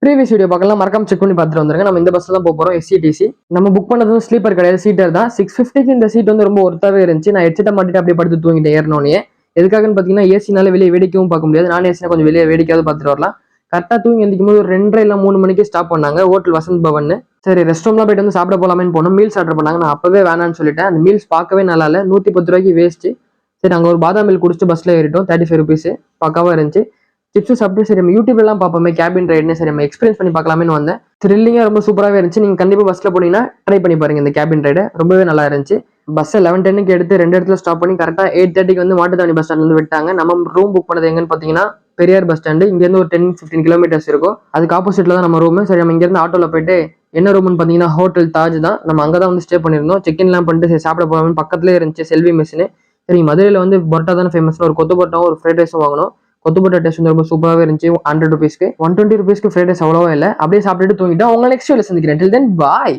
Previous video பார்க்கலாம், மறக்காம check பண்ணி பார்த்துட்டு வந்துருங்க. நம்ம இந்த பஸ்ல தான் போறோம், எஸ்சிடிசி. நம்ம புக் பண்ணது ஸ்லீப்பர் கிடையாது, சீட்டர் தான். 650க்கு இந்த சீட் வந்து ரொம்ப ஒர்த்தாவே இருந்துச்சு. நான் ஹெட்செட்டை மாட்டிட்டு அப்படியே படுத்து தூங்கிட்டேன் ஏறினோடனே. எதுக்காகன்னு பார்த்தீங்கன்னா, ஏசினால வெளியே வேடிக்கவும் பார்க்க முடியாது, நான் ஏசினா கொஞ்சம் வெளியே வேடிக்கையாவது பார்த்துட்டு வரலாம். கரெக்டாக தூங்கி எந்திக்கும் போது ஒரு 2:30 இல்லை 3 மணிக்கு ஸ்டாப் பண்ணாங்க ஹோட்டல் வசந்த் பவன். சரி ரெஸ்ட் ரூம்லாம் போயிட்டு வந்து சாப்பிட போலாமேன்னு போனோம். மீல்ஸ் ஆர்டர் பண்ணாங்க, நான் அப்பவே வேணான்னு சொல்லிட்டேன். அந்த மீல்ஸ் பார்க்கவே நல்லா இல்லை, 110 ரூபாய்க்கு வேஸ்ட்டு. சரி அங்கே ஒரு பாதாம் மில்க் குடிச்சிட்டு பஸ்ல ஏறிட்டோம். 35 ருபீஸ் பக்காவாக இருந்துச்சு. சிப்ஸ் சாப்பிட்டு சரி நம்ம யூடியூப்லாம் பார்ப்போமே கேபின் ரைடுன்னு, சரி நம்ம எக்ஸ்பீரியன்ஸ் பண்ணி பார்க்கலாமேன்னு வந்தேன். த்ரில்லிங்காக ரொம்ப சூப்பராகவே இருந்துச்சு. நீங்கள் கண்டிப்பாக பஸ்ஸில் போனீங்கன்னா ட்ரை பண்ணி பாருங்க இந்த கேபின் ரைடு, ரொம்பவே நல்லா இருந்துச்சு. பஸ்ஸை 11:10க்கு எடுத்து 2 இடத்துல ஸ்டாப் பண்ணி கரெக்டாக 8:30க்கு வந்து மாட்டுத்தாவணி பஸ் ஸ்டாண்ட்ல விட்டாங்க. நம்ம ரூம் புக் பண்ணது எங்கன்னு பார்த்தீங்கன்னா பெரியார் பஸ் ஸ்டாண்டு. இங்கேருந்து ஒரு 10-15 கிலோமீட்டர்ஸ் இருக்கும். அதுக்கு ஆப்போசிட்ல தான் நம்ம ரூம். சரி நம்ம இங்கேருந்து ஆட்டோவில் போயிட்டு என்ன ரூம்னு பார்த்தீங்கன்னா ஹோட்டல் தாஜ் தான். நம்ம அங்கே தான் வந்து ஸ்டே பண்ணியிருந்தோம். செக்இன்லாம் பண்ணிட்டு சரி சாப்பிட போகாமல் பக்கத்துலேயே இருந்துச்சு செல்வி மெஸ்ஸுன்னு. சரி மதுரையில் வந்து பரோட்டா தானே ஃபேமஸ்னு ஒரு கொத்து பரோட்டாவும் ஒரு ஃப்ரைட் ரைஸும் வாங்கணும். கொத்து பரோட்டா டேஸ்ட் வந்து ரொம்ப சூப்பராகவே இருந்துச்சு. 100 ருபீஸ்க்கு 120 ருபீஸ்க்கு ஃப்ரைட் ரைஸ் அவ்வளோவா இல்லை. அப்படியே சாப்பிட்டுட்டு தூங்கிட்டோம். உங்களை நெக்ஸ்ட் வீடியோவில் சந்திக்கிறேன். டில் தென் பாய்.